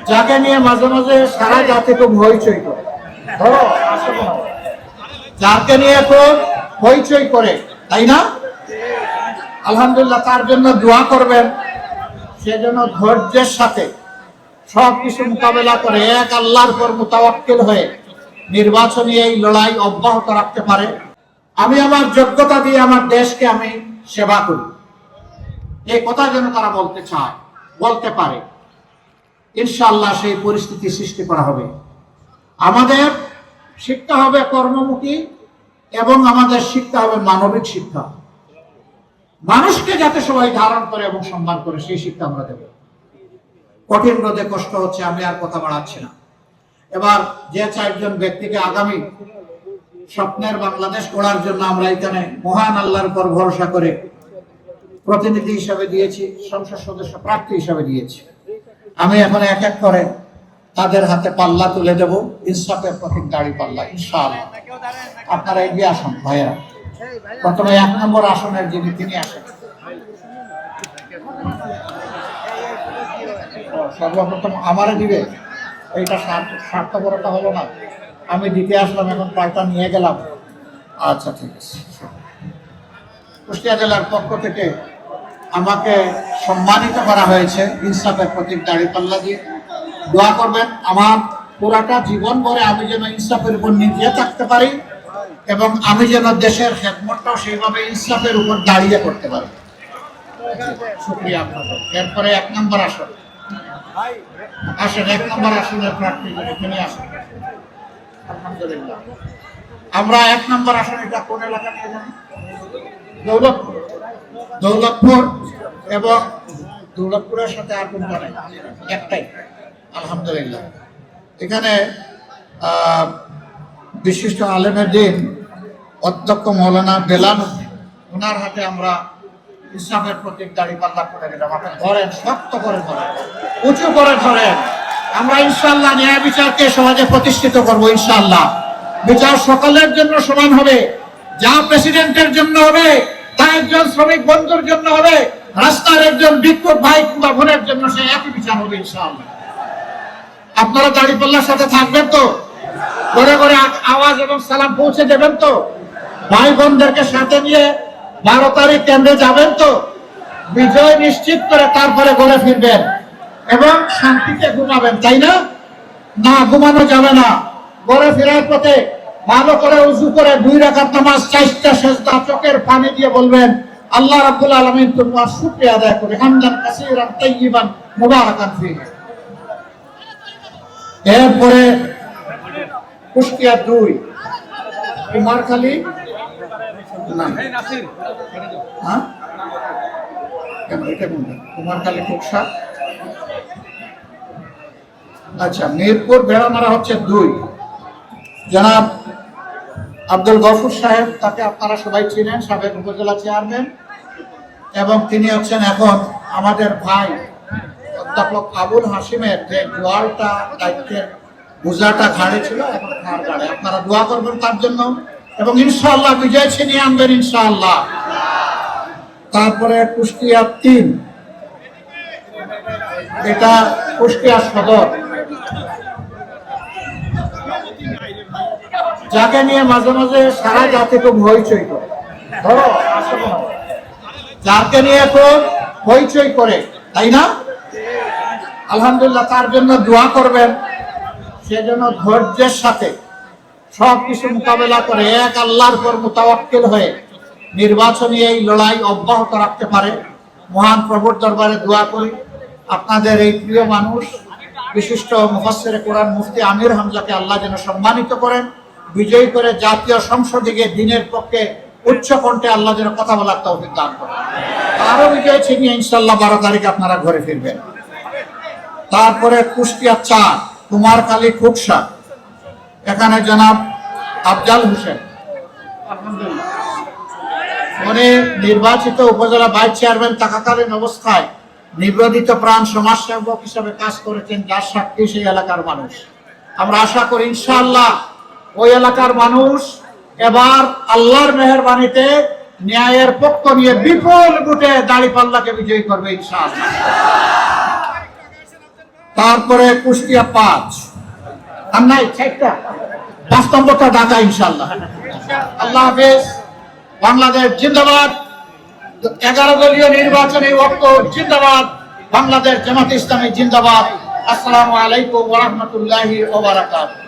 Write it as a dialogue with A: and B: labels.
A: যাকে নিয়ে মাঝে মাঝে সারা জাতি খুব হইচই করে, ধরো যাকে নিয়ে খুব হইচই করে, তাই না? আলহামদুলিল্লাহ, তার জন্য দোয়া করবেন। সেজন্য ধৈর্যের সাথে সবকিছু মোকাবেলা করে এক আল্লাহর উপর মুতাওয়াক্কিল হয়ে নির্বাচনী এই লড়াই অব্যাহত রাখতে পারে। আমি আমার যোগ্যতা দিয়ে আমার দেশকে আমি সেবা করি, এই কথা যেন তারা বলতে চায়, বলতে পারে। ইনশাআল্লাহ সেই পরিস্থিতি সৃষ্টি করা হবে। আমাদের শিক্ষা হবে কর্মমুখী এবং আমাদের শিক্ষা হবে মানবিক শিক্ষা। মানুষকে যাতে সবাই ধারণ করে এবং সম্মান করে সেই শিক্ষা আমরা দেব। কঠিন রোদে কষ্ট হচ্ছে, আমি আর কথা বাড়াচ্ছি না। এবার যে চারজন ব্যক্তিকে আগামী স্বপ্নের বাংলাদেশ গড়ার জন্য আমরা এখানে মহান আল্লাহর উপর ভরসা করে প্রতিনিধি হিসাবে দিয়েছি, সংসদ সদস্য প্রার্থী হিসাবে দিয়েছি, আমি এখন এক এক করে তাদের হাতে পাল্লা তুলে দেব, ইনসাফের প্রতীক দাঁড়িপাল্লা। ইনশাআল্লাহ আপনারা এগিয়ে আসুন ভাইয়েরা। প্রথমে 1 নম্বর আসনের যিনি, তিনি আসেন। সর্বপ্রথম আমারে দিবে, এইটা স্বার্থপরতা হলো না? আমি দিতে আসলাম, এখন পাল্টা নিয়ে গেলাম। আচ্ছা, ঠিক আছে। কুষ্টিয়া জেলার পক্ষ থেকে আমাকে সম্মানিত করা হয়েছে ইনসাফের প্রতীক দাঁড়িপাল্লা দিয়ে। দোয়া করবেন আমার পুরাটা জীবন ভরে আমি যেন ইনসাফের উপর নির্ভর থাকতে পারি এবং আমি যেন দেশের খেদমতটাও সেইভাবে ইনসাফের উপর দাঁড়িয়ে করতে পারি। শুকরিয়া আপনাদের। এরপরে 1 নম্বর আসন আসেন। 1 নম্বর আসনের প্রার্থী এখানে আসেন। আলহামদুলিল্লাহ, আমরা 1 নম্বর আসন, এটা কোন এলাকা নিয়ে জানি? দৌলতপুর এবং দৌলতপুরের সাথে আর কোনটা নেই, একটাই। আলহামদুলিল্লাহ, এখানে বিশিষ্ট আলেমের দিন অধ্যক্ষ মৌলানা বেলাল, ওনার হাতে আমরা ইসলামের প্রতীক দাঁড়িপাল্লা করে দিলাম। আপনি ধরেন, শক্ত করে ধরেন, উঁচু করে ধরেন। আমরা ইনশাআল্লাহ ন্যায় বিচারকে সমাজে প্রতিষ্ঠিত করব। ইনশাআল্লাহ বিচার সকলের জন্য সমান হবে। যা প্রেসিডেন্টের জন্য হবে, তা একজন শ্রমিক বন্ধুর জন্য হবে, রাস্তার একজন বিক্ষোভ ভাই কিংবা বোনের জন্য সে একই বিচার হবে। ইনশাআল্লাহ আপনারা দাঁড়িপাল্লার সাথে থাকবেন তো? করে করে আওয়াজ এবং সালাম পৌঁছে দেবেন তো? ভাই বোনদেরকে সাথে নিয়ে 12 তারিখ কেন্দ্রে যাবেন তো? বিজয় নিশ্চিত করে তারপরে ঘরে ফিরবেন এবং শান্তিতে ঘুমাবেন, তাই না? না, ঘুমানো যাবে না। ঘরে ফেরার পথে ভালো করে উযু করে 2 রাকাত নামাজ, 4টা সিজদা, চোখের পানি দিয়ে বলবেন, আল্লাহ রাব্বুল আলামিন তোমার শুকরিয়া আদায় করি, হামদান কাসীরান তাইয়িবান মুবারাকান ফীহি। এরপরে কুষ্টিয়া 2, কুমারখালী, কুমারখালী খুকসা। আচ্ছা, মিরপুর বেড়ামারা হচ্ছে 2, জনাব আব্দুল গফুর সাহেব, তাকে আপনারা সবাই চিনেন, সাবেক উপজেলা চেয়ারম্যান, এবং তিনি হচ্ছেন এখন আমাদের ভাই অধ্যাপক আবুল হাসিমের যে জোয়ালটা দায়িত্বের বোঝাটা ঘাড়ে ছিল, এখন তার ঘাড়ে। আপনারা দোয়া করবেন তার জন্য এবং ইনশাআল্লাহ বিজয় ছিনিয়ে আনবেন ইনশাআল্লাহ। তারপরে কুষ্টিয়া 3, এটা কুষ্টিয়া সদর, যাকে নিয়ে মাঝে মাঝে সারা জাতি খুব হইচই করে, ধরো যাকে নিয়ে খুব হইচই করে, তাই না? আলহামদুলিল্লাহ, তার জন্য দোয়া করবেন। সেজন্য ধৈর্যের সাথে সবকিছু মোকাবেলা করে এক আল্লাহর উপর মুতাওয়াক্কিল হয়ে নির্বাচনী এই লড়াই অব্যাহত রাখতে পারে। মহান প্রভুর দরবারে দোয়া করি আপনাদের এই প্রিয় মানুষ, বিশিষ্ট মুফাসসিরে কোরআন মুফতি আমির হামজাকে আল্লাহ যেন সম্মানিত করেন, বিজয়ী করে জাতীয় সংসদে গিয়ে দিনের পক্ষে উচ্চ কণ্ঠে আল্লাহ যেন কথা বলার তৌফিক দান করেন। আরো বিজয় ছিনিয়ে ইনশাআল্লাহ 12 তারিখে আপনারা ঘরে ফিরবেন। তারপরে কুষ্টিয়া 4, কুমারখালী খুকসা, এখানে জনাব আফজাল হোসেন, উনি নির্বাচিত উপজেলা ভাইস চেয়ারম্যান থাকাকালীন অবস্থায় নিবেদিত প্রাণ সমাজসেবক হিসেবে কাজ করেছেন, যার সাক্ষী সেই এলাকার মানুষ। আমরা আশা করি ইনশাআল্লাহ ওই এলাকার মানুষ এবার আল্লাহর মেহেরবানিতে ন্যায়ের পক্ষ নিয়ে বিপুল ভোটে দাঁড়িপাল্লাকে বিজয়ী করবে ইনশাআল্লাহ। তারপরে কুষ্টিয়া 5, আর নাই 4টা, 5 নম্বরটা ঢাকা ইনশাআল্লাহ। আল্লাহ হাফেজ। বাংলাদেশ জিন্দাবাদ। 11 দলীয় নির্বাচনী ঐক্য জিন্দাবাদ। বাংলাদেশ জামাত ইসলামী জিন্দাবাদ। আসসালামু আলাইকুম ওয়া রাহমাতুল্লাহি ওয়া বারাকাতুহু।